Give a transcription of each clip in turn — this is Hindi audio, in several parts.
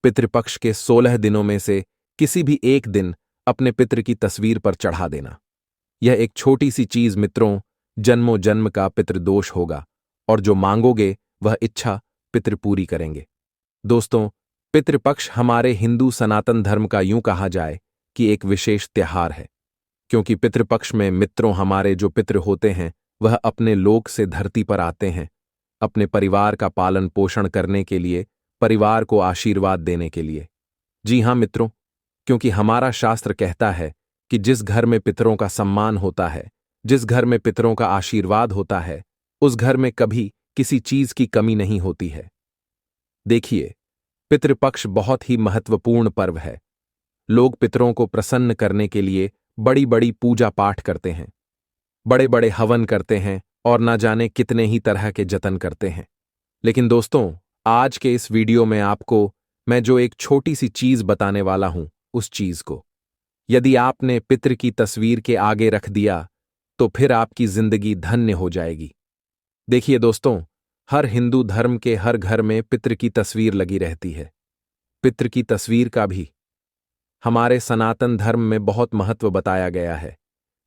पितृपक्ष के 16 दिनों में से किसी भी एक दिन अपने पितृ की तस्वीर पर चढ़ा देना। यह एक छोटी सी चीज मित्रों, जन्मों जन्म का पितृदोष होगा और जो मांगोगे वह इच्छा पितृ पूरी करेंगे। दोस्तों, पितृपक्ष हमारे हिंदू सनातन धर्म का यूं कहा जाए कि एक विशेष त्योहार है, क्योंकि पितृपक्ष में मित्रों हमारे जो पितृ होते हैं वह अपने लोक से धरती पर आते हैं, अपने परिवार का पालन पोषण करने के लिए, परिवार को आशीर्वाद देने के लिए। जी हां मित्रों, क्योंकि हमारा शास्त्र कहता है कि जिस घर में पितरों का सम्मान होता है, जिस घर में पितरों का आशीर्वाद होता है, उस घर में कभी किसी चीज की कमी नहीं होती है। देखिए, पितृपक्ष बहुत ही महत्वपूर्ण पर्व है। लोग पितरों को प्रसन्न करने के लिए बड़ी बड़ी पूजा पाठ करते हैं, बड़े बड़े हवन करते हैं और ना जाने कितने ही तरह के जतन करते हैं। लेकिन दोस्तों, आज के इस वीडियो में आपको मैं जो एक छोटी सी चीज बताने वाला हूं, उस चीज को यदि आपने पितृ की तस्वीर के आगे रख दिया तो फिर आपकी जिंदगी धन्य हो जाएगी। देखिए दोस्तों, हर हिंदू धर्म के हर घर में पितृ की तस्वीर लगी रहती है। पितृ की तस्वीर का भी हमारे सनातन धर्म में बहुत महत्व बताया गया है।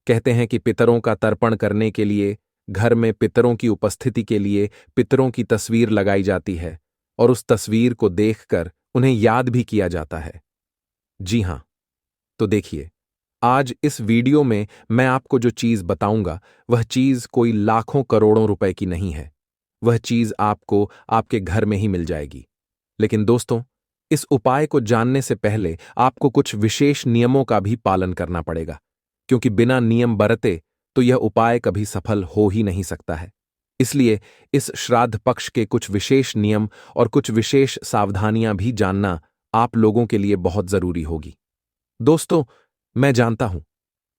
कहते हैं कि पितरों का तर्पण करने के लिए घर में पितरों की उपस्थिति के लिए पितरों की तस्वीर लगाई जाती है और उस तस्वीर को देखकर उन्हें याद भी किया जाता है। जी हां, तो देखिए, आज इस वीडियो में मैं आपको जो चीज बताऊंगा वह चीज कोई लाखों करोड़ों रुपए की नहीं है। वह चीज आपको आपके घर में ही मिल जाएगी। लेकिन दोस्तों, इस उपाय को जानने से पहले आपको कुछ विशेष नियमों का भी पालन करना पड़ेगा, क्योंकि बिना नियम बरते तो यह उपाय कभी सफल हो ही नहीं सकता है। इसलिए इस श्राद्ध पक्ष के कुछ विशेष नियम और कुछ विशेष सावधानियां भी जानना आप लोगों के लिए बहुत जरूरी होगी। दोस्तों, मैं जानता हूं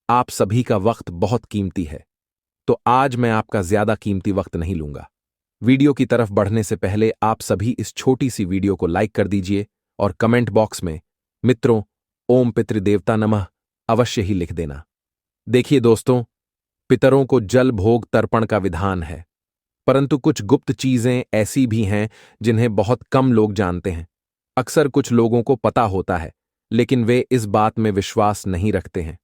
आप सभी का वक्त बहुत कीमती है, तो आज मैं आपका ज्यादा कीमती वक्त नहीं लूंगा। वीडियो की तरफ बढ़ने से पहले आप सभी इस छोटी सी वीडियो को लाइक कर दीजिए और कमेंट बॉक्स में मित्रों ओम पितृदेवता नमः अवश्य ही लिख देना। देखिए दोस्तों, पितरों को जल भोग तर्पण का विधान है, परंतु कुछ गुप्त चीजें ऐसी भी हैं जिन्हें बहुत कम लोग जानते हैं। अक्सर कुछ लोगों को पता होता है, लेकिन वे इस बात में विश्वास नहीं रखते हैं।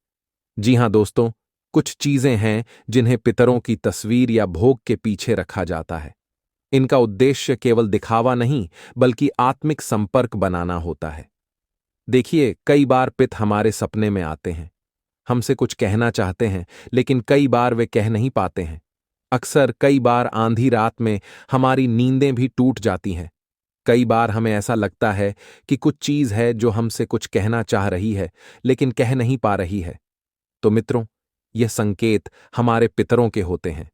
जी हां दोस्तों, कुछ चीजें हैं जिन्हें पितरों की तस्वीर या भोग के पीछे रखा जाता है। इनका उद्देश्य केवल दिखावा नहीं, बल्कि आत्मिक संपर्क बनाना होता है। देखिए, कई बार पित हमारे सपने में आते हैं, हमसे कुछ कहना चाहते हैं, लेकिन कई बार वे कह नहीं पाते हैं। अक्सर कई बार आंधी रात में हमारी नींदें भी टूट जाती हैं। कई बार हमें ऐसा लगता है कि कुछ चीज है जो हमसे कुछ कहना चाह रही है, लेकिन कह नहीं पा रही है। तो मित्रों, ये संकेत हमारे पितरों के होते हैं।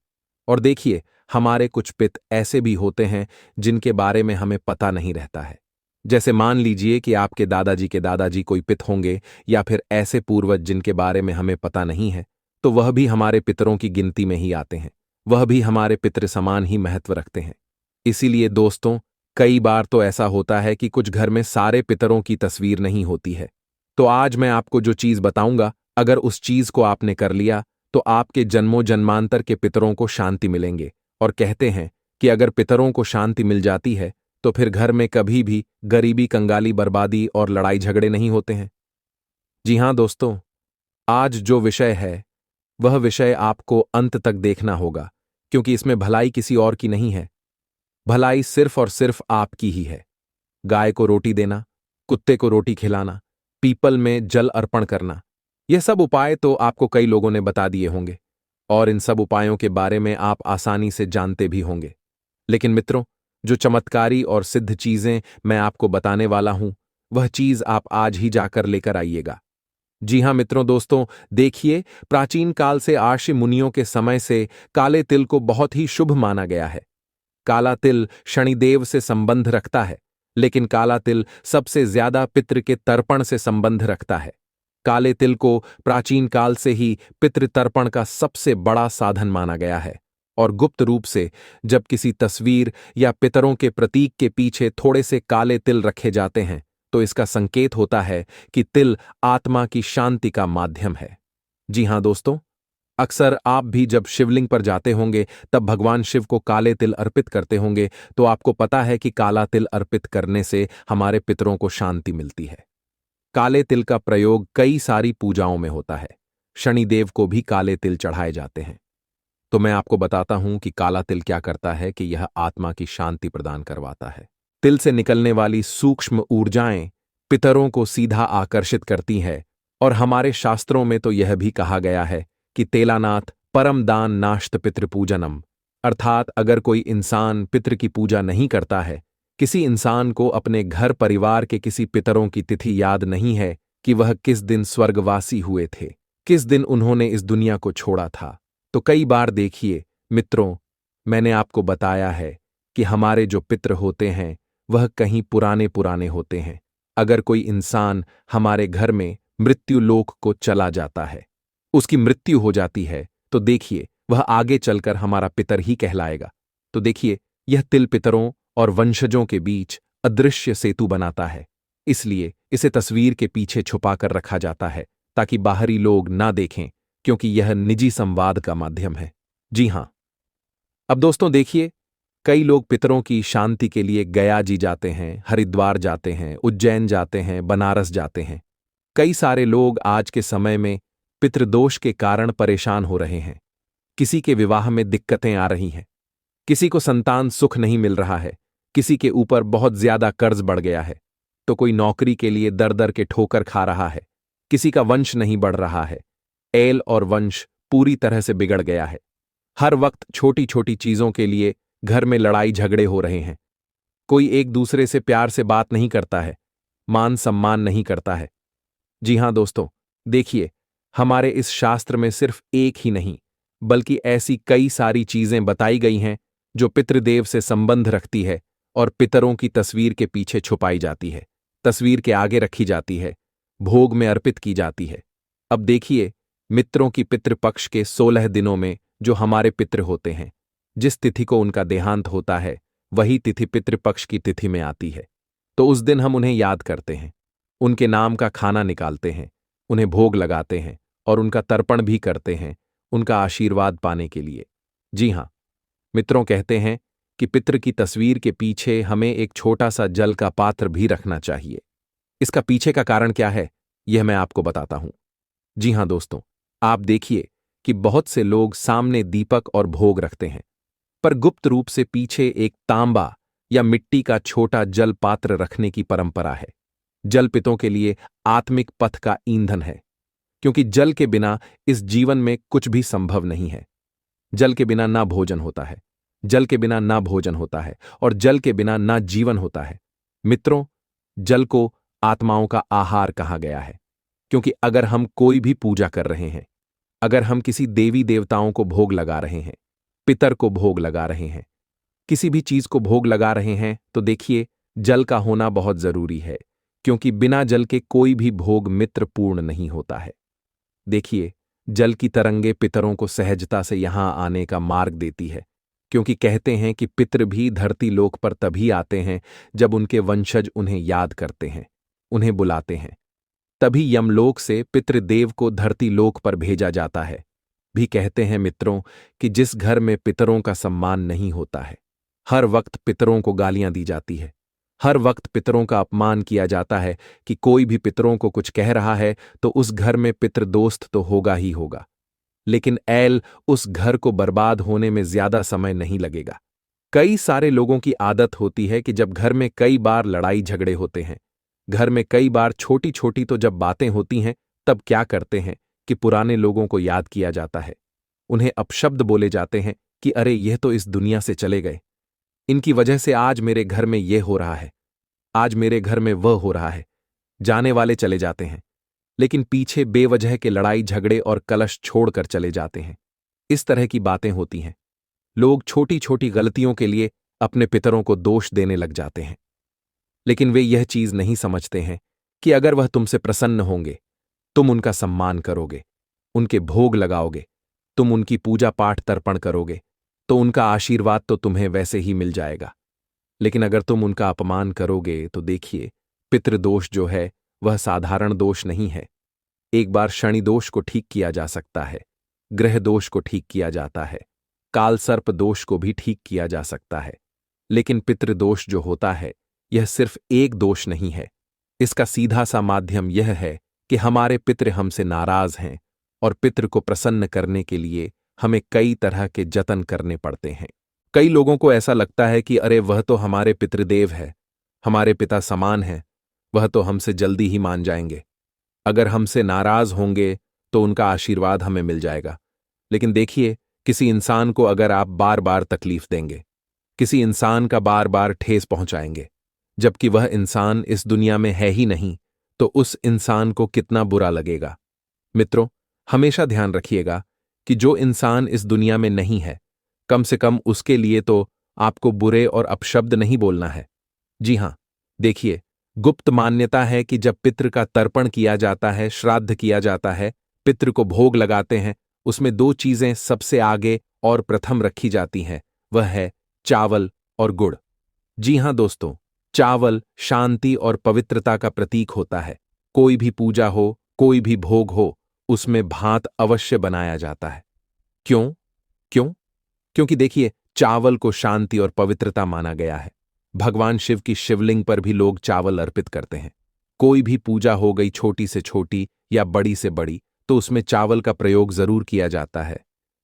और देखिए, हमारे कुछ पित ऐसे भी होते हैं जिनके बारे में हमें पता नहीं रहता है। जैसे मान लीजिए कि आपके दादाजी के दादाजी कोई पित होंगे, या फिर ऐसे पूर्वज जिनके बारे में हमें पता नहीं है, तो वह भी हमारे पितरों की गिनती में ही आते हैं। वह भी हमारे पितृ समान ही महत्व रखते हैं। इसीलिए दोस्तों, कई बार तो ऐसा होता है कि कुछ घर में सारे पितरों की तस्वीर नहीं होती है। तो आज मैं आपको जो चीज बताऊंगा, अगर उस चीज को आपने कर लिया तो आपके जन्मों जन्मांतर के पितरों को शांति मिलेंगे। और कहते हैं कि अगर पितरों को शांति मिल जाती है तो फिर घर में कभी भी गरीबी, कंगाली, बर्बादी और लड़ाई झगड़े नहीं होते हैं। जी हां दोस्तों, आज जो विषय है वह विषय आपको अंत तक देखना होगा, क्योंकि इसमें भलाई किसी और की नहीं है। भलाई सिर्फ और सिर्फ आपकी ही है। गाय को रोटी देना, कुत्ते को रोटी खिलाना, पीपल में जल अर्पण करना, यह सब उपाय तो आपको कई लोगों ने बता दिए होंगे और इन सब उपायों के बारे में आप आसानी से जानते भी होंगे। लेकिन मित्रों, जो चमत्कारी और सिद्ध चीजें मैं आपको बताने वाला हूं, वह चीज आप आज ही जाकर लेकर आइएगा। जी हां मित्रों, दोस्तों देखिए, प्राचीन काल से आर्षि मुनियों के समय से काले तिल को बहुत ही शुभ माना गया है। काला तिल शनिदेव से संबंध रखता है, लेकिन काला तिल सबसे ज्यादा पितृ के तर्पण से संबंध रखता है। काले तिल को प्राचीन काल से ही पितृ तर्पण का सबसे बड़ा साधन माना गया है। और गुप्त रूप से जब किसी तस्वीर या पितरों के प्रतीक के पीछे थोड़े से काले तिल रखे जाते हैं, तो इसका संकेत होता है कि तिल आत्मा की शांति का माध्यम है। जी हां दोस्तों, अक्सर आप भी जब शिवलिंग पर जाते होंगे तब भगवान शिव को काले तिल अर्पित करते होंगे, तो आपको पता है कि काला तिल अर्पित करने से हमारे पितरों को शांति मिलती है। काले तिल का प्रयोग कई सारी पूजाओं में होता है। शनिदेव को भी काले तिल चढ़ाए जाते हैं। तो मैं आपको बताता हूं कि काला तिल क्या करता है कि यह आत्मा की शांति प्रदान करवाता है। तिल से निकलने वाली सूक्ष्म ऊर्जाएं पितरों को सीधा आकर्षित करती है, और हमारे शास्त्रों में तो यह भी कहा गया है कि तेलानाथ परम दान नाश्त पितृपूजनम, अर्थात अगर कोई इंसान पितृ की पूजा नहीं करता है, किसी इंसान को अपने घर परिवार के किसी पितरों की तिथि याद नहीं है कि वह किस दिन स्वर्गवासी हुए थे, किस दिन उन्होंने इस दुनिया को छोड़ा था, तो कई बार देखिए मित्रों, मैंने आपको बताया है कि हमारे जो पितृ होते हैं वह कहीं पुराने पुराने होते हैं। अगर कोई इंसान हमारे घर में मृत्यु लोक को चला जाता है, उसकी मृत्यु हो जाती है, तो देखिए वह आगे चलकर हमारा पितर ही कहलाएगा। तो देखिए यह तिल पितरों और वंशजों के बीच अदृश्य सेतु बनाता है। इसलिए इसे तस्वीर के पीछे छुपाकर रखा जाता है ताकि बाहरी लोग ना देखें, क्योंकि यह निजी संवाद का माध्यम है। जी हां। अब दोस्तों देखिए, कई लोग पितरों की शांति के लिए गया जी जाते हैं, हरिद्वार जाते हैं, उज्जैन जाते हैं, बनारस जाते हैं। कई सारे लोग आज के समय में पितृदोष के कारण परेशान हो रहे हैं। किसी के विवाह में दिक्कतें आ रही हैं, किसी को संतान सुख नहीं मिल रहा है, किसी के ऊपर बहुत ज्यादा कर्ज बढ़ गया है, तो कोई नौकरी के लिए दर दर के ठोकर खा रहा है, किसी का वंश नहीं बढ़ रहा है, एल और वंश पूरी तरह से बिगड़ गया है। हर वक्त छोटी छोटी चीजों के लिए घर में लड़ाई झगड़े हो रहे हैं। कोई एक दूसरे से प्यार से बात नहीं करता है, मान सम्मान नहीं करता है। जी हां दोस्तों, देखिए हमारे इस शास्त्र में सिर्फ एक ही नहीं बल्कि ऐसी कई सारी चीजें बताई गई हैं जो पितृदेव से संबंध रखती है और पितरों की तस्वीर के पीछे छुपाई जाती है, तस्वीर के आगे रखी जाती है, भोग में अर्पित की जाती है। अब देखिए, मित्रों की पितृपक्ष के 16 दिनों में जो हमारे पितृ होते हैं, जिस तिथि को उनका देहांत होता है वही तिथि पितृपक्ष की तिथि में आती है। तो उस दिन हम उन्हें याद करते हैं, उनके नाम का खाना निकालते हैं, उन्हें भोग लगाते हैं और उनका तर्पण भी करते हैं, उनका आशीर्वाद पाने के लिए। जी हां मित्रों, कहते हैं कि पितृ की तस्वीर के पीछे हमें एक छोटा सा जल का पात्र भी रखना चाहिए। इसका पीछे का कारण क्या है, यह मैं आपको बताता हूं। जी हां दोस्तों, आप देखिए कि बहुत से लोग सामने दीपक और भोग रखते हैं, पर गुप्त रूप से पीछे एक तांबा या मिट्टी का छोटा जल पात्र रखने की परंपरा है। जल पितों के लिए आत्मिक पथ का ईंधन है, क्योंकि जल के बिना इस जीवन में कुछ भी संभव नहीं है। जल के बिना ना भोजन होता है, जल के बिना ना भोजन होता है और जल के बिना ना जीवन होता है। मित्रों, जल को आत्माओं का आहार कहा गया है, क्योंकि अगर हम कोई भी पूजा कर रहे हैं, अगर हम किसी देवी देवताओं को भोग लगा रहे हैं, पितर को भोग लगा रहे हैं, किसी भी चीज को भोग लगा रहे हैं, तो देखिए जल का होना बहुत जरूरी है, क्योंकि बिना जल के कोई भी भोग मित्र पूर्ण नहीं होता है। देखिए, जल की तरंगे पितरों को सहजता से यहां आने का मार्ग देती है, क्योंकि कहते हैं कि पितर भी धरती लोक पर तभी आते हैं जब उनके वंशज उन्हें याद करते हैं, उन्हें बुलाते हैं। तभी यमलोक से पितृदेव को धरती लोक पर भेजा जाता है। भी कहते हैं मित्रों कि जिस घर में पितरों का सम्मान नहीं होता है, हर वक्त पितरों को गालियां दी जाती है, हर वक्त पितरों का अपमान किया जाता है कि कोई भी पितरों को कुछ कह रहा है तो उस घर में पितृदोस्त तो होगा ही होगा। लेकिन ऐल उस घर को बर्बाद होने में ज्यादा समय नहीं लगेगा। कई सारे लोगों की आदत होती है कि जब घर में कई बार लड़ाई झगड़े होते हैं, घर में कई बार छोटी छोटी तो जब बातें होती हैं, तब क्या करते हैं कि पुराने लोगों को याद किया जाता है। उन्हें अपशब्द बोले जाते हैं कि अरे यह तो इस दुनिया से चले गए, इनकी वजह से आज मेरे घर में यह हो रहा है, आज मेरे घर में वह हो रहा है। जाने वाले चले जाते हैं, लेकिन पीछे बेवजह के लड़ाई झगड़े और कलश छोड़कर चले जाते हैं। इस तरह की बातें होती हैं। लोग छोटी छोटी गलतियों के लिए अपने पितरों को दोष देने लग जाते हैं, लेकिन वे यह चीज नहीं समझते हैं कि अगर वह तुमसे प्रसन्न होंगे, तुम उनका सम्मान करोगे, उनके भोग लगाओगे, तुम उनकी पूजा पाठ तर्पण करोगे, तो उनका आशीर्वाद तो तुम्हें वैसे ही मिल जाएगा। लेकिन अगर तुम उनका अपमान करोगे तो देखिए, पितृदोष जो है वह साधारण दोष नहीं है। एक बार शनि दोष को ठीक किया जा सकता है, ग्रह दोष को ठीक किया जाता है, काल सर्प दोष को भी ठीक किया जा सकता है। लेकिन पितृदोष जो होता है, यह सिर्फ एक दोष नहीं है। इसका सीधा सा माध्यम यह है कि हमारे पितृ हमसे नाराज हैं और पितृ को प्रसन्न करने के लिए हमें कई तरह के जतन करने पड़ते हैं। कई लोगों को ऐसा लगता है कि अरे वह तो हमारे पितृदेव है, हमारे पिता समान है, वह तो हमसे जल्दी ही मान जाएंगे। अगर हमसे नाराज होंगे तो उनका आशीर्वाद हमें मिल जाएगा। लेकिन देखिए, किसी इंसान को अगर आप बार बार तकलीफ देंगे, किसी इंसान का बार बार ठेस पहुंचाएंगे, जबकि वह इंसान इस दुनिया में है ही नहीं, तो उस इंसान को कितना बुरा लगेगा। मित्रों, हमेशा ध्यान रखिएगा कि जो इंसान इस दुनिया में नहीं है, कम से कम उसके लिए तो आपको बुरे और अपशब्द नहीं बोलना है। जी हां, देखिए, गुप्त मान्यता है कि जब पितृ का तर्पण किया जाता है, श्राद्ध किया जाता है, पितृ को भोग लगाते हैं, उसमें दो चीजें सबसे आगे और प्रथम रखी जाती हैं, वह है चावल और गुड़। जी हां दोस्तों, चावल शांति और पवित्रता का प्रतीक होता है। कोई भी पूजा हो, कोई भी भोग हो, उसमें भात अवश्य बनाया जाता है। क्यों? क्यों? क्योंकि देखिए, चावल को शांति और पवित्रता माना गया है। भगवान शिव की शिवलिंग पर भी लोग चावल अर्पित करते हैं। कोई भी पूजा हो गई, छोटी से छोटी या बड़ी से बड़ी, तो उसमें चावल का प्रयोग जरूर किया जाता है,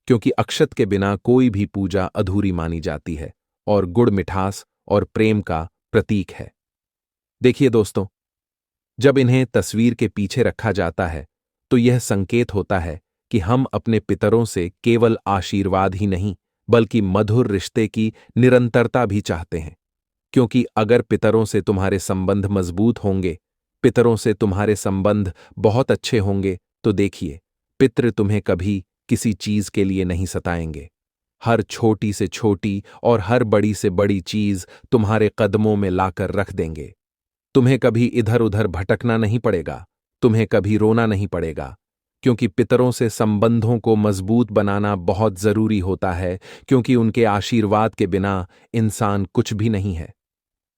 क्योंकि अक्षत के बिना कोई भी पूजा अधूरी मानी जाती है और गुड़ मिठास और प्रेम का प्रतीक है। देखिए दोस्तों, जब इन्हें तस्वीर के पीछे रखा जाता है, तो यह संकेत होता है कि हम अपने पितरों से केवल आशीर्वाद ही नहीं, बल्कि मधुर रिश्ते की निरंतरता भी चाहते हैं। क्योंकि अगर पितरों से तुम्हारे संबंध मजबूत होंगे, पितरों से तुम्हारे संबंध बहुत अच्छे होंगे, तो देखिए, पितृ तुम्हें कभी किसी चीज के लिए नहीं सताएंगे। हर छोटी से छोटी और हर बड़ी से बड़ी चीज तुम्हारे कदमों में लाकर रख देंगे। तुम्हें कभी इधर उधर भटकना नहीं पड़ेगा, तुम्हें कभी रोना नहीं पड़ेगा, क्योंकि पितरों से संबंधों को मजबूत बनाना बहुत जरूरी होता है, क्योंकि उनके आशीर्वाद के बिना इंसान कुछ भी नहीं है।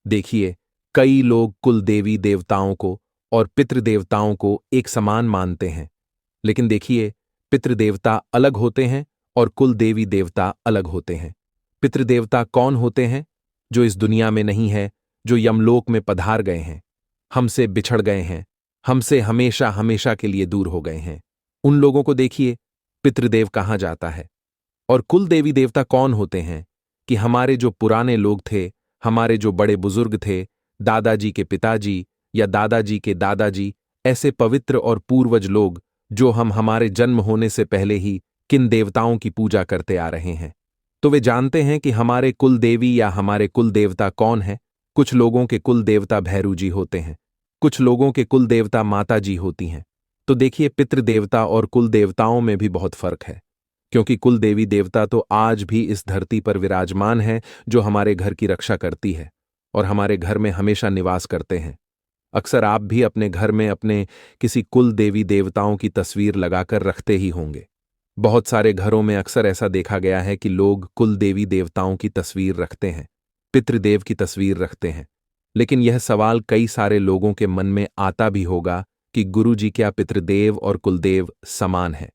देखिए, कई लोग कुल देवी देवताओं को और पितृदेवताओं को एक समान मानते हैं, लेकिन देखिए, पितृदेवता अलग होते हैं और कुल देवी देवता अलग होते हैं। पितृदेवता कौन होते हैं? जो इस दुनिया में नहीं है, जो यमलोक में पधार गए हैं, हमसे बिछड़ गए हैं, हमसे हमेशा हमेशा के लिए दूर हो गए हैं। उन लोगों को देखिए, पितृदेव कहा जाता है। और कुल देवी देवता कौन होते हैं? कि हमारे जो पुराने लोग थे, हमारे जो बड़े बुजुर्ग थे, दादाजी के पिताजी या दादाजी के दादाजी, ऐसे पवित्र और पूर्वज लोग जो हम हमारे जन्म होने से पहले ही किन देवताओं की पूजा करते आ रहे हैं। तो वे जानते हैं कि हमारे कुल देवी या हमारे कुल देवता कौन है। कुछ लोगों के कुल देवता भैरू जी होते हैं, कुछ लोगों के कुल देवता माता जी होती हैं। तो देखिए, पितृदेवता और कुल देवताओं में भी बहुत फर्क है, क्योंकि कुल देवी देवता तो आज भी इस धरती पर विराजमान है, जो हमारे घर की रक्षा करती है और हमारे घर में हमेशा निवास करते हैं। अक्सर आप भी अपने घर में अपने किसी कुल देवी देवताओं की तस्वीर लगाकर रखते ही होंगे। बहुत सारे घरों में अक्सर ऐसा देखा गया है कि लोग कुल देवी देवताओं की तस्वीर रखते हैं, पितृदेव की तस्वीर रखते हैं। लेकिन यह सवाल कई सारे लोगों के मन में आता भी होगा कि गुरुजी, क्या पितृदेव और कुलदेव समान है?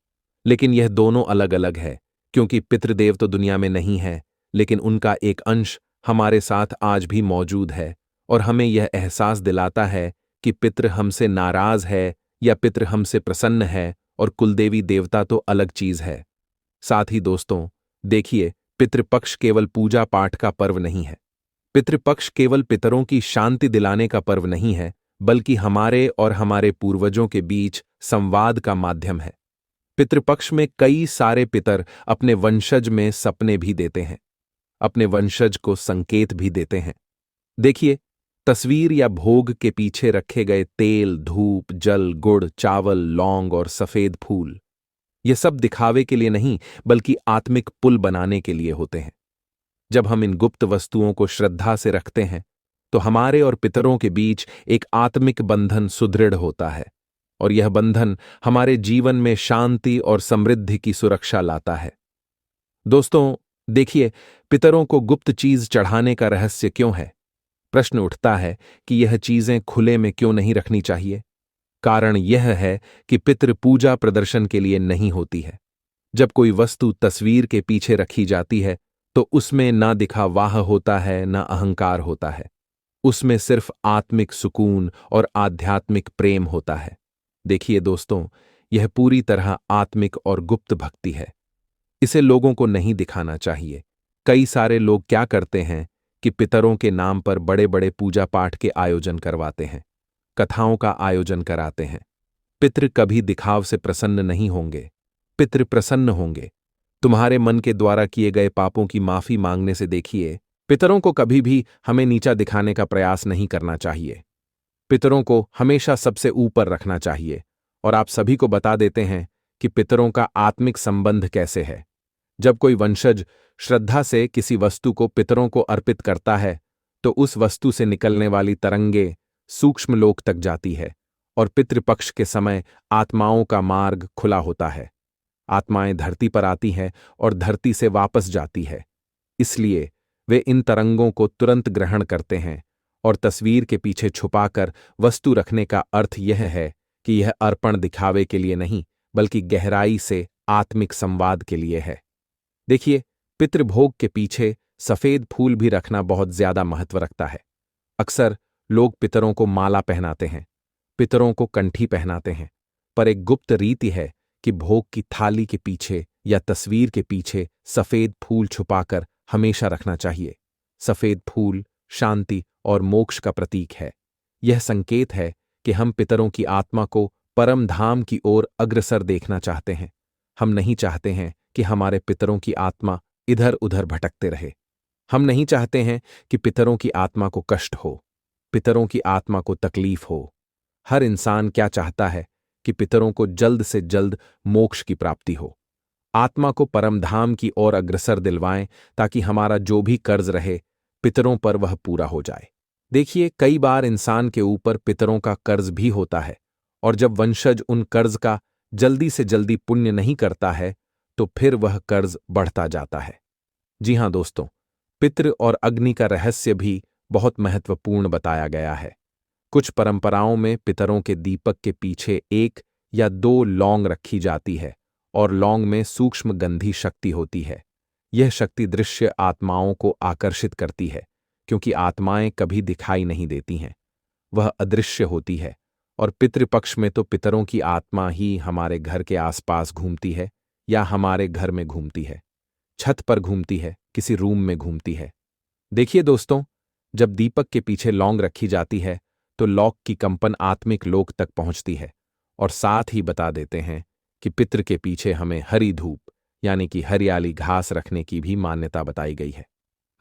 लेकिन यह दोनों अलग अलग है, क्योंकि पितृदेव तो दुनिया में नहीं है, लेकिन उनका एक अंश हमारे साथ आज भी मौजूद है और हमें यह एहसास दिलाता है कि पितृ हमसे नाराज है या पितृ हमसे प्रसन्न है, और कुलदेवी देवता तो अलग चीज है। साथ ही दोस्तों, देखिए, पितृपक्ष केवल पूजा पाठ का पर्व नहीं है। पितृपक्ष केवल पितरों की शांति दिलाने का पर्व नहीं है, बल्कि हमारे और हमारे पूर्वजों के बीच संवाद का माध्यम है। पितृपक्ष में कई सारे पितर अपने वंशज में सपने भी देते हैं, अपने वंशज को संकेत भी देते हैं। देखिए, तस्वीर या भोग के पीछे रखे गए तेल, धूप, जल, गुड़, चावल, लौंग और सफेद फूल, ये सब दिखावे के लिए नहीं, बल्कि आत्मिक पुल बनाने के लिए होते हैं। जब हम इन गुप्त वस्तुओं को श्रद्धा से रखते हैं, तो हमारे और पितरों के बीच एक आत्मिक बंधन सुदृढ़ होता है, और यह बंधन हमारे जीवन में शांति और समृद्धि की सुरक्षा लाता है। दोस्तों, देखिए, पितरों को गुप्त चीज चढ़ाने का रहस्य क्यों है? प्रश्न उठता है कि यह चीजें खुले में क्यों नहीं रखनी चाहिए? कारण यह है कि पितृ पूजा प्रदर्शन के लिए नहीं होती है। जब कोई वस्तु तस्वीर के पीछे रखी जाती है तो उसमें ना दिखावा होता है ना अहंकार होता है। उसमें सिर्फ आत्मिक सुकून और आध्यात्मिक प्रेम होता है। देखिए दोस्तों, यह पूरी तरह आत्मिक और गुप्त भक्ति है। इसे लोगों को नहीं दिखाना चाहिए। कई सारे लोग क्या करते हैं कि पितरों के नाम पर बड़े बड़े पूजा पाठ के आयोजन करवाते हैं, कथाओं का आयोजन कराते हैं। पितृ कभी दिखाव से प्रसन्न नहीं होंगे। पितृ प्रसन्न होंगे तुम्हारे मन के द्वारा किए गए पापों की माफी मांगने से। देखिए, पितरों को कभी भी हमें नीचा दिखाने का प्रयास नहीं करना चाहिए। पितरों को हमेशा सबसे ऊपर रखना चाहिए। और आप सभी को बता देते हैं कि पितरों का आत्मिक संबंध कैसे है। जब कोई वंशज श्रद्धा से किसी वस्तु को पितरों को अर्पित करता है तो उस वस्तु से निकलने वाली तरंगे सूक्ष्म लोक तक जाती है और पितृपक्ष के समय आत्माओं का मार्ग खुला होता है। आत्माएं धरती पर आती हैं और धरती से वापस जाती है। इसलिए वे इन तरंगों को तुरंत ग्रहण करते हैं और तस्वीर के पीछे छुपाकर वस्तु रखने का अर्थ यह है कि यह अर्पण दिखावे के लिए नहीं बल्कि गहराई से आत्मिक संवाद के लिए है। देखिए, पितृभोग के पीछे सफेद फूल भी रखना बहुत ज्यादा महत्व रखता है। अक्सर लोग पितरों को माला पहनाते हैं, पितरों को कंठी पहनाते हैं, पर एक गुप्त रीति है कि भोग की थाली के पीछे या तस्वीर के पीछे सफेद फूल छुपाकर हमेशा रखना चाहिए। सफेद फूल शांति और मोक्ष का प्रतीक है। यह संकेत है कि हम पितरों की आत्मा को परम धाम की ओर अग्रसर देखना चाहते हैं। हम नहीं चाहते हैं कि हमारे पितरों की आत्मा इधर उधर भटकते रहे। हम नहीं चाहते हैं कि पितरों की आत्मा को कष्ट हो, पितरों की आत्मा को तकलीफ हो। हर इंसान क्या चाहता है कि पितरों को जल्द से जल्द मोक्ष की प्राप्ति हो, आत्मा को परमधाम की ओर अग्रसर दिलवाएं ताकि हमारा जो भी कर्ज रहे पितरों पर वह पूरा हो जाए। देखिए, कई बार इंसान के ऊपर पितरों का कर्ज भी होता है और जब वंशज उन कर्ज का जल्दी से जल्दी पुण्य नहीं करता है तो फिर वह कर्ज बढ़ता जाता है। जी हां दोस्तों, पितृ और अग्नि का रहस्य भी बहुत महत्वपूर्ण बताया गया है। कुछ परंपराओं में पितरों के दीपक के पीछे 1 या 2 लौंग रखी जाती है और लौंग में सूक्ष्म गंधी शक्ति होती है। यह शक्ति दृश्य आत्माओं को आकर्षित करती है क्योंकि आत्माएं कभी दिखाई नहीं देती हैं, वह अदृश्य होती है। और पितृपक्ष में तो पितरों की आत्मा ही हमारे घर के आसपास घूमती है या हमारे घर में घूमती है, छत पर घूमती है, किसी रूम में घूमती है। देखिए दोस्तों, जब दीपक के पीछे लौंग रखी जाती है तो लौक की कंपन आत्मिक लोक तक पहुंचती है और साथ ही बता देते हैं कि पितृ के पीछे हमें हरी धूप यानी कि हरियाली घास रखने की भी मान्यता बताई गई है।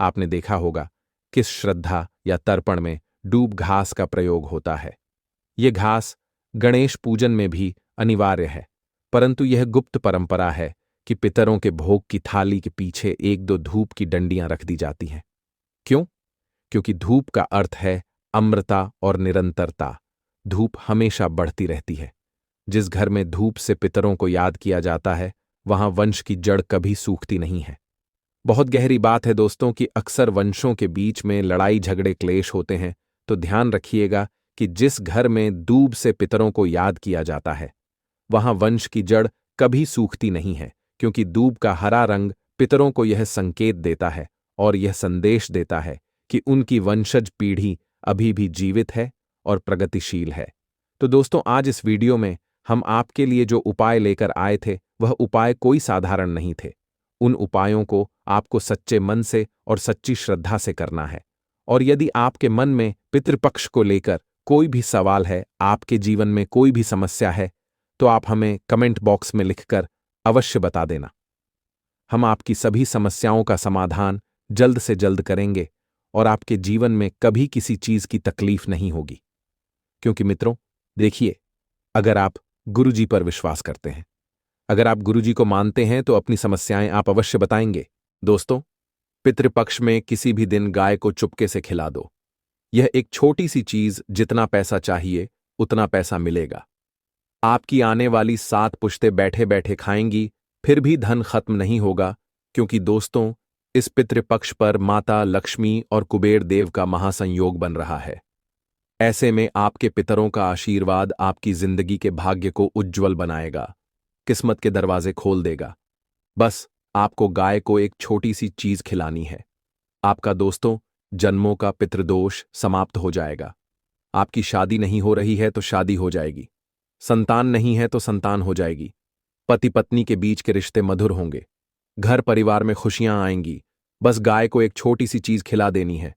आपने देखा होगा किस श्रद्धा या तर्पण में डूब घास का प्रयोग होता है। ये घास गणेश पूजन में भी अनिवार्य है, परंतु यह गुप्त परंपरा है कि पितरों के भोग की थाली के पीछे 1-2 धूप की डंडियां रख दी जाती हैं। क्यों? क्योंकि धूप का अर्थ है अम्रता और निरंतरता। धूप हमेशा बढ़ती रहती है। जिस घर में धूप से पितरों को याद किया जाता है वहां वंश की जड़ कभी सूखती नहीं है। बहुत गहरी बात है दोस्तों कि अक्सर वंशों के बीच में लड़ाई झगड़े क्लेश होते हैं, तो ध्यान रखिएगा कि जिस घर में दूब से पितरों को याद किया जाता है वहां वंश की जड़ कभी सूखती नहीं है, क्योंकि दूब का हरा रंग पितरों को यह संकेत देता है और यह संदेश देता है कि उनकी वंशज पीढ़ी अभी भी जीवित है और प्रगतिशील है। तो दोस्तों, आज इस वीडियो में हम आपके लिए जो उपाय लेकर आए थे वह उपाय कोई साधारण नहीं थे। उन उपायों को आपको सच्चे मन से और सच्ची श्रद्धा से करना है। और यदि आपके मन में पितृपक्ष को लेकर कोई भी सवाल है, आपके जीवन में कोई भी समस्या है, तो आप हमें कमेंट बॉक्स में लिखकर अवश्य बता देना। हम आपकी सभी समस्याओं का समाधान जल्द से जल्द करेंगे और आपके जीवन में कभी किसी चीज की तकलीफ नहीं होगी। क्योंकि मित्रों, देखिए, अगर आप गुरुजी पर विश्वास करते हैं, अगर आप गुरुजी को मानते हैं तो अपनी समस्याएं आप अवश्य बताएंगे। दोस्तों, पितृपक्ष में किसी भी दिन गाय को चुपके से खिला दो। यह एक छोटी सी चीज, जितना पैसा चाहिए उतना पैसा मिलेगा। आपकी आने वाली 7 पुश्तें बैठे बैठे खाएंगी, फिर भी धन खत्म नहीं होगा, क्योंकि दोस्तों, इस पितृपक्ष पर माता लक्ष्मी और कुबेर देव का महासंयोग बन रहा है। ऐसे में आपके पितरों का आशीर्वाद आपकी जिंदगी के भाग्य को उज्ज्वल बनाएगा, किस्मत के दरवाजे खोल देगा बस आपको गाय को एक छोटी सी चीज खिलानी है। आपका दोस्तों जन्मों का पितृदोष समाप्त हो जाएगा। आपकी शादी नहीं हो रही है तो शादी हो जाएगी। संतान नहीं है तो संतान हो जाएगी। पति पत्नी के बीच के रिश्ते मधुर होंगे। घर परिवार में खुशियां आएंगी। बस गाय को एक छोटी सी चीज खिला देनी है।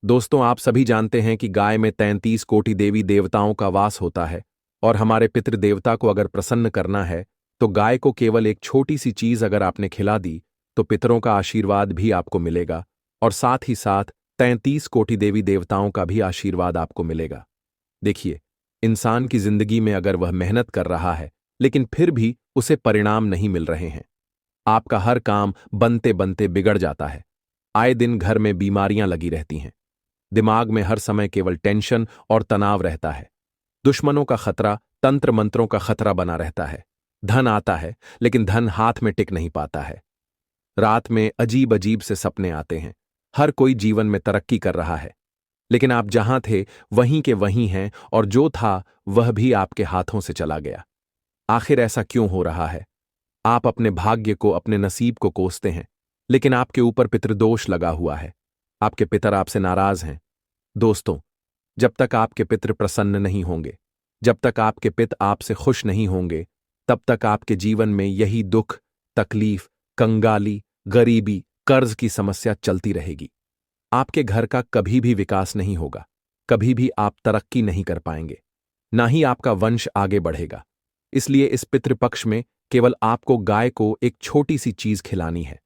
दोस्तों, आप सभी जानते हैं कि गाय में 33 कोटि देवी देवताओं का वास होता है और हमारे पितृदेवता को अगर प्रसन्न करना है तो गाय को केवल एक छोटी सी चीज अगर आपने खिला दी तो पितरों का आशीर्वाद भी आपको मिलेगा और साथ ही साथ 33 कोटि देवी देवताओं का भी आशीर्वाद आपको मिलेगा। देखिए, इंसान की जिंदगी में अगर वह मेहनत कर रहा है लेकिन फिर भी उसे परिणाम नहीं मिल रहे हैं, आपका हर काम बनते बनते बिगड़ जाता है, आए दिन घर में बीमारियां लगी रहती हैं, दिमाग में हर समय केवल टेंशन और तनाव रहता है, दुश्मनों का खतरा, तंत्र मंत्रों का खतरा बना रहता है, धन आता है लेकिन धन हाथ में टिक नहीं पाता है, रात में अजीब अजीब से सपने आते हैं, हर कोई जीवन में तरक्की कर रहा है लेकिन आप जहां थे वहीं के वहीं हैं और जो था वह भी आपके हाथों से चला गया। आखिर ऐसा क्यों हो रहा है? आप अपने भाग्य को, अपने नसीब को कोसते हैं लेकिन आपके ऊपर पितृदोष लगा हुआ है। आपके पितर आपसे नाराज हैं। दोस्तों, जब तक आपके पितृ प्रसन्न नहीं होंगे, जब तक आपके पिता आपसे खुश नहीं होंगे, तब तक आपके जीवन में यही दुख, तकलीफ, कंगाली, गरीबी, कर्ज की समस्या चलती रहेगी। आपके घर का कभी भी विकास नहीं होगा, कभी भी आप तरक्की नहीं कर पाएंगे, ना ही आपका वंश आगे बढ़ेगा। इसलिए इस पितृपक्ष में केवल आपको गाय को एक छोटी सी चीज खिलानी है।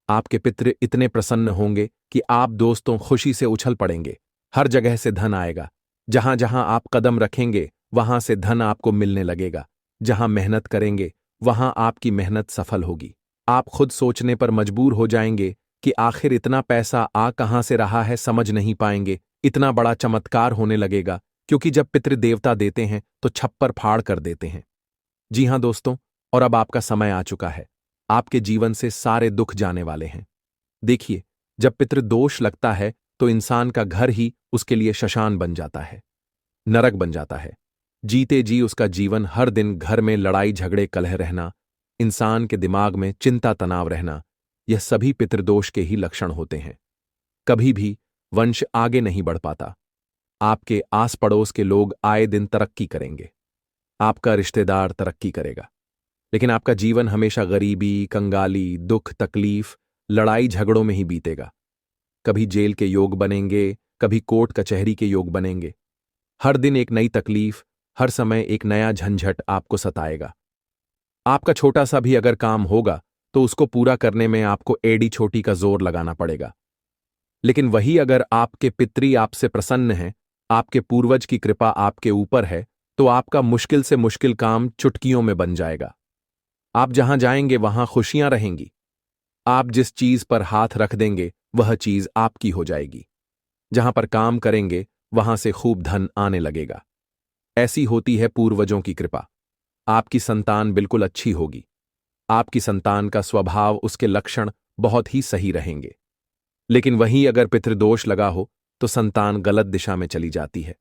आपके पितृ इतने प्रसन्न होंगे कि आप दोस्तों खुशी से उछल पड़ेंगे। हर जगह से धन आएगा। जहां जहां आप कदम रखेंगे वहां से धन आपको मिलने लगेगा। जहां मेहनत करेंगे वहां आपकी मेहनत सफल होगी। आप खुद सोचने पर मजबूर हो जाएंगे कि आखिर इतना पैसा आ कहां से रहा है, समझ नहीं पाएंगे। इतना बड़ा चमत्कार होने लगेगा क्योंकि जब पितृदेवता देते हैं तो छप्पर फाड़ कर देते हैं। जी हां दोस्तों, और अब आपका समय आ चुका है। आपके जीवन से सारे दुख जाने वाले हैं। देखिए, जब पितृदोष लगता है तो इंसान का घर ही उसके लिए श्मशान बन जाता है, नरक बन जाता है। जीते जी उसका जीवन हर दिन घर में लड़ाई झगड़े कलह रहना, इंसान के दिमाग में चिंता तनाव रहना, यह सभी पितृदोष के ही लक्षण होते हैं। कभी भी वंश आगे नहीं बढ़ पाता। आपके आस पड़ोस के लोग आए दिन तरक्की करेंगे, आपका रिश्तेदार तरक्की करेगा, लेकिन आपका जीवन हमेशा गरीबी, कंगाली, दुख, तकलीफ, लड़ाई झगड़ों में ही बीतेगा। कभी जेल के योग बनेंगे, कभी कोर्ट कचहरी के योग बनेंगे। हर दिन एक नई तकलीफ, हर समय एक नया झंझट आपको सताएगा। आपका छोटा सा भी अगर काम होगा तो उसको पूरा करने में आपको एड़ी छोटी का जोर लगाना पड़ेगा। लेकिन वही अगर आपके पितरी आपसे प्रसन्न हैं, आपके पूर्वज की कृपा आपके ऊपर है, तो आपका मुश्किल से मुश्किल काम चुटकियों में बन जाएगा। आप जहां जाएंगे वहां खुशियां रहेंगी। आप जिस चीज पर हाथ रख देंगे वह चीज आपकी हो जाएगी। जहां पर काम करेंगे वहां से खूब धन आने लगेगा। ऐसी होती है पूर्वजों की कृपा। आपकी संतान बिल्कुल अच्छी होगी। आपकी संतान का स्वभाव, उसके लक्षण बहुत ही सही रहेंगे। लेकिन वहीं अगर पितृदोष लगा हो तो संतान गलत दिशा में चली जाती है,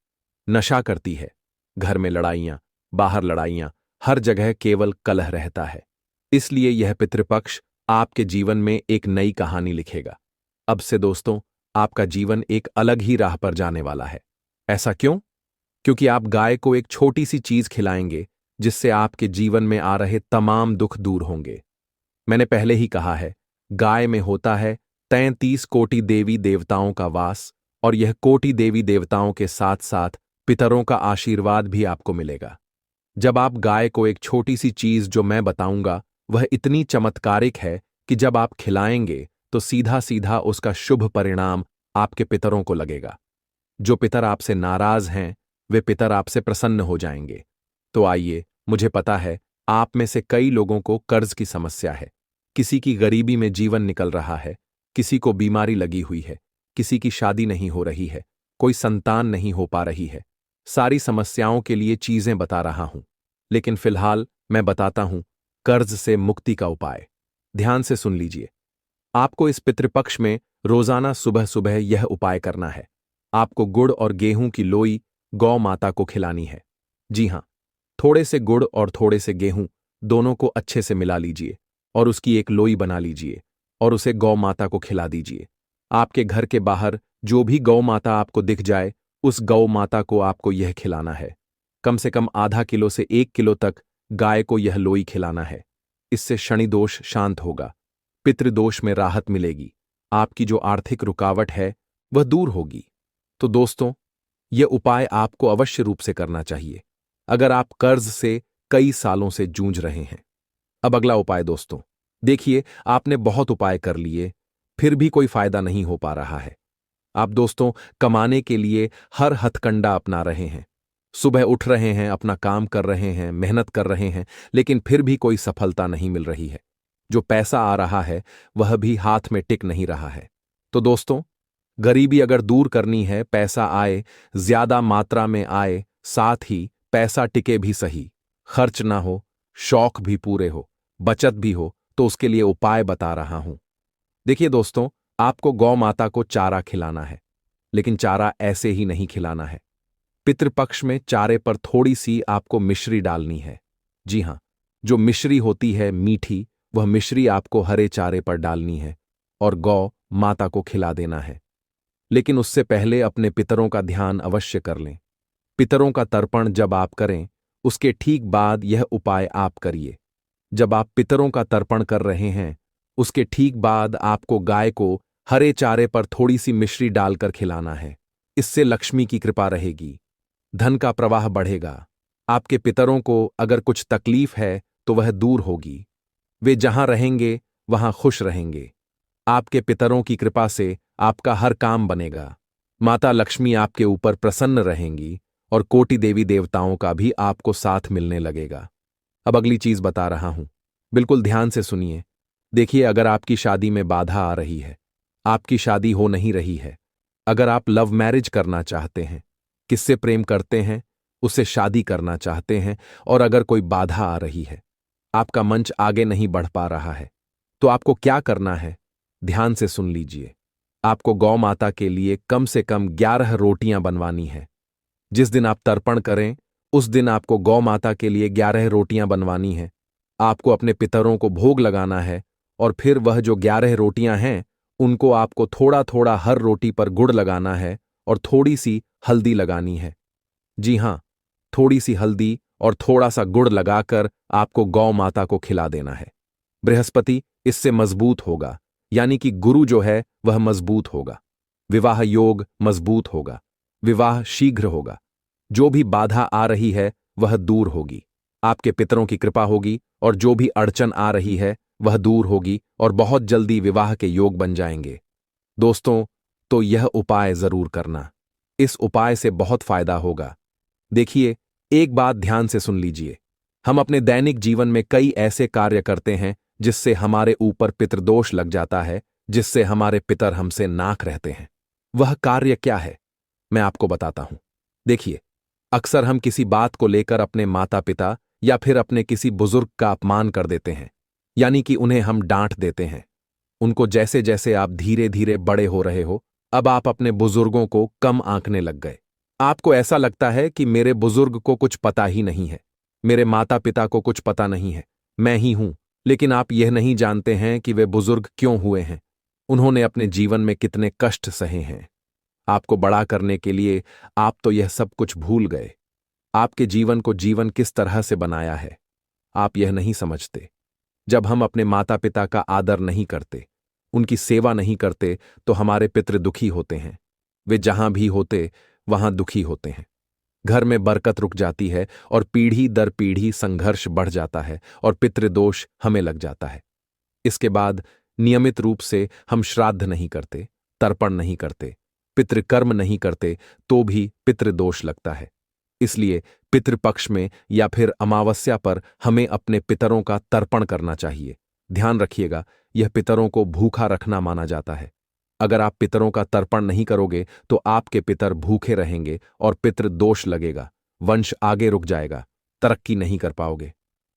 नशा करती है, घर में लड़ाइयां, बाहर लड़ाइयां, हर जगह केवल कलह रहता है। इसलिए यह पितृपक्ष आपके जीवन में एक नई कहानी लिखेगा। अब से दोस्तों, आपका जीवन एक अलग ही राह पर जाने वाला है। ऐसा क्यों? क्योंकि आप गाय को एक छोटी सी चीज खिलाएंगे जिससे आपके जीवन में आ रहे तमाम दुख दूर होंगे। मैंने पहले ही कहा है, गाय में होता है 33 कोटि देवी देवताओं का वास और यह कोटि देवी देवताओं के साथ साथ पितरों का आशीर्वाद भी आपको मिलेगा। जब आप गाय को एक छोटी सी चीज जो मैं बताऊंगा वह इतनी चमत्कारिक है कि जब आप खिलाएंगे तो सीधा सीधा उसका शुभ परिणाम आपके पितरों को लगेगा। जो पितर आपसे नाराज हैं वे पितर आपसे प्रसन्न हो जाएंगे। तो आइए, मुझे पता है आप में से कई लोगों को कर्ज की समस्या है, किसी की गरीबी में जीवन निकल रहा है, किसी को बीमारी लगी हुई है, किसी की शादी नहीं हो रही है, कोई संतान नहीं हो पा रही है। सारी समस्याओं के लिए चीजें बता रहा हूं, लेकिन फिलहाल मैं बताता हूं कर्ज से मुक्ति का उपाय। ध्यान से सुन लीजिए। आपको इस पितृपक्ष में रोजाना सुबह सुबह यह उपाय करना है। आपको गुड़ और गेहूं की लोई गौ माता को खिलानी है। जी हां, थोड़े से गुड़ और थोड़े से गेहूं दोनों को अच्छे से मिला लीजिए और उसकी एक लोई बना लीजिए और उसे गौ माता को खिला दीजिए। आपके घर के बाहर जो भी गौ माता आपको दिख जाए, उस गौ माता को आपको यह खिलाना है। कम से कम आधा किलो से 1 किलो तक गाय को यह लोई खिलाना है। इससे शनि दोष शांत होगा, पितृदोष में राहत मिलेगी, आपकी जो आर्थिक रुकावट है वह दूर होगी। तो दोस्तों, यह उपाय आपको अवश्य रूप से करना चाहिए अगर आप कर्ज से कई सालों से जूझ रहे हैं। अब अगला उपाय दोस्तों, देखिए आपने बहुत उपाय कर लिए, फिर भी कोई फायदा नहीं हो पा रहा है। आप दोस्तों कमाने के लिए हर हथकंडा अपना रहे हैं, सुबह उठ रहे हैं, अपना काम कर रहे हैं, मेहनत कर रहे हैं, लेकिन फिर भी कोई सफलता नहीं मिल रही है। जो पैसा आ रहा है वह भी हाथ में टिक नहीं रहा है। तो दोस्तों, गरीबी अगर दूर करनी है, पैसा आए, ज्यादा मात्रा में आए, साथ ही पैसा टिके भी सही, खर्च ना हो, शौक भी पूरे हो, बचत भी हो, तो उसके लिए उपाय बता रहा हूं। देखिए दोस्तों, आपको गौ माता को चारा खिलाना है, लेकिन चारा ऐसे ही नहीं खिलाना है। पितृपक्ष में चारे पर थोड़ी सी आपको मिश्री डालनी है। जी हां, जो मिश्री होती है मीठी, वह मिश्री आपको हरे चारे पर डालनी है और गौ माता को खिला देना है। लेकिन उससे पहले अपने पितरों का ध्यान अवश्य कर लें। पितरों का तर्पण जब आप करें, उसके ठीक बाद यह उपाय आप करिए। जब आप पितरों का तर्पण कर रहे हैं, उसके ठीक बाद आपको गाय को हरे चारे पर थोड़ी सी मिश्री डालकर खिलाना है। इससे लक्ष्मी की कृपा रहेगी, धन का प्रवाह बढ़ेगा। आपके पितरों को अगर कुछ तकलीफ है तो वह दूर होगी। वे जहां रहेंगे वहां खुश रहेंगे। आपके पितरों की कृपा से आपका हर काम बनेगा। माता लक्ष्मी आपके ऊपर प्रसन्न रहेंगी और कोटि देवी देवताओं का भी आपको साथ मिलने लगेगा। अब अगली चीज बता रहा हूं, बिल्कुल ध्यान से सुनिए। देखिए, अगर आपकी शादी में बाधा आ रही है, आपकी शादी हो नहीं रही है, अगर आप लव मैरिज करना चाहते हैं, किससे प्रेम करते हैं, उससे शादी करना चाहते हैं, और अगर कोई बाधा आ रही है, आपका मंच आगे नहीं बढ़ पा रहा है, तो आपको क्या करना है, ध्यान से सुन लीजिए। आपको गौ माता के लिए कम से कम 11 रोटियां बनवानी है। जिस दिन आप तर्पण करें, उस दिन आपको गौ माता के लिए 11 रोटियां बनवानी है। आपको अपने पितरों को भोग लगाना है और फिर वह जो 11 रोटियां हैं, उनको आपको थोड़ा थोड़ा हर रोटी पर गुड़ लगाना है और थोड़ी सी हल्दी लगानी है। जी हां, थोड़ी सी हल्दी और थोड़ा सा गुड़ लगाकर आपको गौ माता को खिला देना है। बृहस्पति इससे मजबूत होगा, यानी कि गुरु जो है वह मजबूत होगा। विवाह योग मजबूत होगा, विवाह शीघ्र होगा। जो भी बाधा आ रही है वह दूर होगी। आपके पितरों की कृपा होगी और जो भी अड़चन आ रही है वह दूर होगी और बहुत जल्दी विवाह के योग बन जाएंगे। दोस्तों, तो यह उपाय जरूर करना। इस उपाय से बहुत फायदा होगा। देखिए, एक बात ध्यान से सुन लीजिए। हम अपने दैनिक जीवन में कई ऐसे कार्य करते हैं जिससे हमारे ऊपर पितृदोष लग जाता है, जिससे हमारे पितर हमसे नाक रहते हैं। वह कार्य क्या है, मैं आपको बताता हूं। देखिए, अक्सर हम किसी बात को लेकर अपने माता पिता या फिर अपने किसी बुजुर्ग का अपमान कर देते हैं, यानी कि उन्हें हम डांट देते हैं। उनको जैसे जैसे आप धीरे धीरे बड़े हो रहे हो, अब आप अपने बुजुर्गों को कम आंकने लग गए। आपको ऐसा लगता है कि मेरे बुजुर्ग को कुछ पता ही नहीं है, मेरे माता पिता को कुछ पता नहीं है, मैं ही हूं। लेकिन आप यह नहीं जानते हैं कि वे बुजुर्ग क्यों हुए हैं, उन्होंने अपने जीवन में कितने कष्ट सहे हैं। आपको बड़ा करने के लिए आप तो यह सब कुछ भूल गए। आपके जीवन को जीवन किस तरह से बनाया है, आप यह नहीं समझते। जब हम अपने माता पिता का आदर नहीं करते, उनकी सेवा नहीं करते, तो हमारे पितृ दुखी होते हैं। वे जहां भी होते वहां दुखी होते हैं। घर में बरकत रुक जाती है और पीढ़ी दर पीढ़ी संघर्ष बढ़ जाता है और पितृदोष हमें लग जाता है। इसके बाद नियमित रूप से हम श्राद्ध नहीं करते, तर्पण नहीं करते, पितृकर्म नहीं करते, तो भी पितृदोष लगता है। इसलिए पितृपक्ष में या फिर अमावस्या पर हमें अपने पितरों का तर्पण करना चाहिए। ध्यान रखिएगा, यह पितरों को भूखा रखना माना जाता है। अगर आप पितरों का तर्पण नहीं करोगे तो आपके पितर भूखे रहेंगे और पितृदोष लगेगा, वंश आगे रुक जाएगा, तरक्की नहीं कर पाओगे।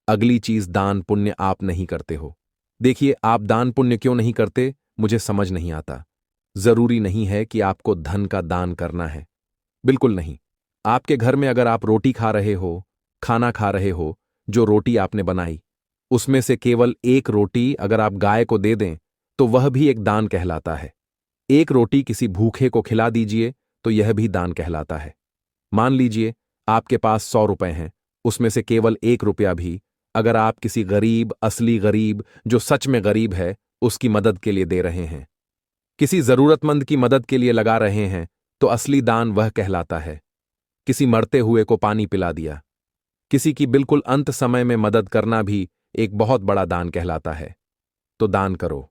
अगली चीज, दान पुण्य आप नहीं करते हो। देखिए, आप दान पुण्य क्यों नहीं करते, मुझे समझ नहीं आता। जरूरी नहीं है कि आपको धन का दान करना है, बिल्कुल नहीं। आपके घर में अगर आप रोटी खा रहे हो, खाना खा रहे हो, जो रोटी आपने बनाई, उसमें से केवल एक रोटी अगर आप गाय को दे दें तो वह भी एक दान कहलाता है। एक रोटी किसी भूखे को खिला दीजिए तो यह भी दान कहलाता है। मान लीजिए आपके पास 100 रुपए हैं, उसमें से केवल 1 रुपया भी अगर आप किसी गरीब, असली गरीब जो सच में गरीब है, उसकी मदद के लिए दे रहे हैं, किसी जरूरतमंद की मदद के लिए लगा रहे हैं, तो असली दान वह कहलाता है। किसी मरते हुए को पानी पिला दिया, किसी की बिल्कुल अंत समय में मदद करना भी एक बहुत बड़ा दान कहलाता है। तो दान करो।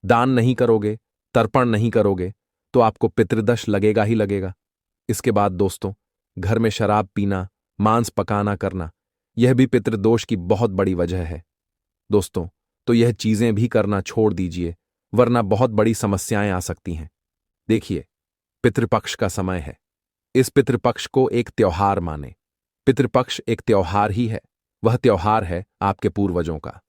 दान नहीं करोगे, तर्पण नहीं करोगे तो आपको पितृदोष लगेगा ही लगेगा। इसके बाद दोस्तों, घर में शराब पीना, मांस पकाना करना, यह भी पितृदोष की बहुत बड़ी वजह है। दोस्तों, तो यह चीजें भी करना छोड़ दीजिए, वरना बहुत बड़ी समस्याएं आ सकती हैं। देखिए, पितृपक्ष का समय है। इस पितृपक्ष को एक त्योहार माने। पितृपक्ष एक त्योहार ही है। वह त्योहार है आपके पूर्वजों का।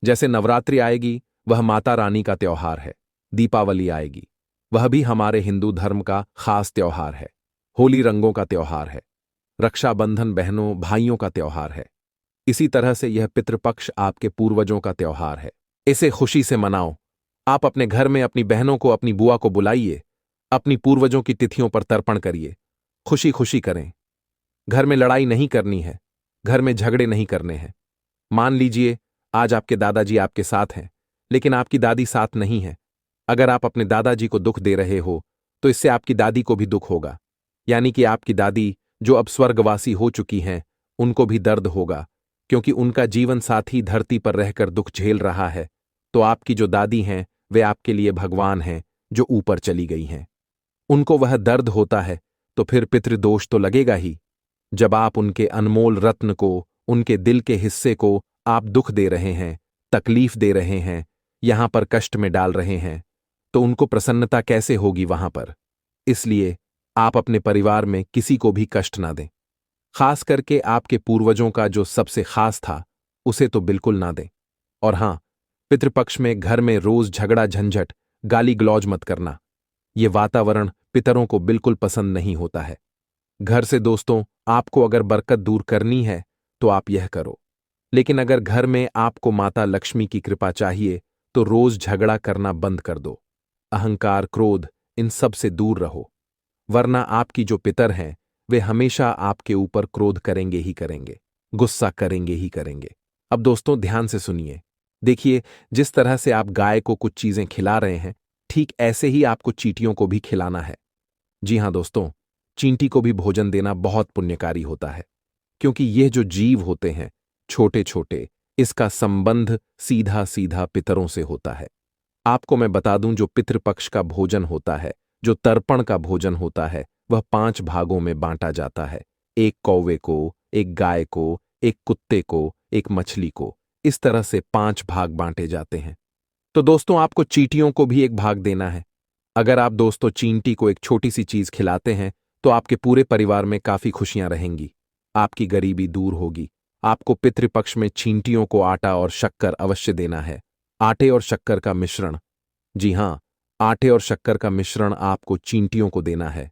जैसे नवरात्रि आएगी, वह माता रानी का त्योहार है। दीपावली आएगी, वह भी हमारे हिंदू धर्म का खास त्योहार है। होली रंगों का त्योहार है। रक्षाबंधन बहनों भाइयों का त्योहार है। इसी तरह से यह पितृपक्ष आपके पूर्वजों का त्योहार है। इसे खुशी से मनाओ। आप अपने घर में अपनी बहनों को, अपनी बुआ को बुलाइए, अपनी पूर्वजों की तिथियों पर तर्पण करिए, खुशी खुशी करें। घर में लड़ाई नहीं करनी है, घर में झगड़े नहीं करने हैं। मान लीजिए आज आपके दादाजी आपके साथ हैं, लेकिन आपकी दादी साथ नहीं है। अगर आप अपने दादाजी को दुख दे रहे हो तो इससे आपकी दादी को भी दुख होगा, यानी कि आपकी दादी जो अब स्वर्गवासी हो चुकी हैं, उनको भी दर्द होगा, क्योंकि उनका जीवन साथी धरती पर रहकर दुख झेल रहा है। तो आपकी जो दादी हैं वे आपके लिए भगवान हैं जो ऊपर चली गई हैं। उनको वह दर्द होता है तो फिर पितृदोष तो लगेगा ही। जब आप उनके अनमोल रत्न को, उनके दिल के हिस्से को आप दुख दे रहे हैं, तकलीफ दे रहे हैं, यहां पर कष्ट में डाल रहे हैं, तो उनको प्रसन्नता कैसे होगी वहां पर। इसलिए आप अपने परिवार में किसी को भी कष्ट ना दें। खास करके आपके पूर्वजों का जो सबसे खास था उसे तो बिल्कुल ना दें। और हां, पितृपक्ष में घर में रोज झगड़ा झंझट, गाली गलौज मत करना। ये वातावरण पितरों को बिल्कुल पसंद नहीं होता है। घर से दोस्तों, आपको अगर बरकत दूर करनी है तो आप यह करो। लेकिन अगर घर में आपको माता लक्ष्मी की कृपा चाहिए तो रोज झगड़ा करना बंद कर दो। अहंकार, क्रोध, इन सब से दूर रहो, वरना आपकी जो पितर हैं वे हमेशा आपके ऊपर क्रोध करेंगे ही करेंगे, गुस्सा करेंगे ही करेंगे। अब दोस्तों ध्यान से सुनिए। देखिए, जिस तरह से आप गाय को कुछ चीजें खिला रहे हैं, ठीक ऐसे ही आपको चींटियों को भी खिलाना है। जी हां दोस्तों, चींटी को भी भोजन देना बहुत पुण्यकारी होता है, क्योंकि ये जो जीव होते हैं छोटे छोटे, इसका संबंध सीधा सीधा पितरों से होता है। आपको मैं बता दूं, जो पितृपक्ष का भोजन होता है, जो तर्पण का भोजन होता है, वह 5 भागों में बांटा जाता है। एक कौवे को, एक गाय को, एक कुत्ते को, एक मछली को, इस तरह से 5 भाग बांटे जाते हैं। तो दोस्तों, आपको चींटियों को भी एक भाग देना है। अगर आप दोस्तों चींटी को एक छोटी सी चीज खिलाते हैं तो आपके पूरे परिवार में काफी खुशियां रहेंगी, आपकी गरीबी दूर होगी। आपको पितृपक्ष में चींटियों को आटा और शक्कर अवश्य देना है। आटे और शक्कर का मिश्रण, जी हां, आटे और शक्कर का मिश्रण आपको चींटियों को देना है।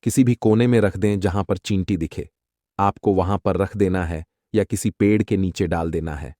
किसी भी कोने में रख दें जहां पर चींटी दिखे, आपको वहां पर रख देना है या किसी पेड़ के नीचे डाल देना है।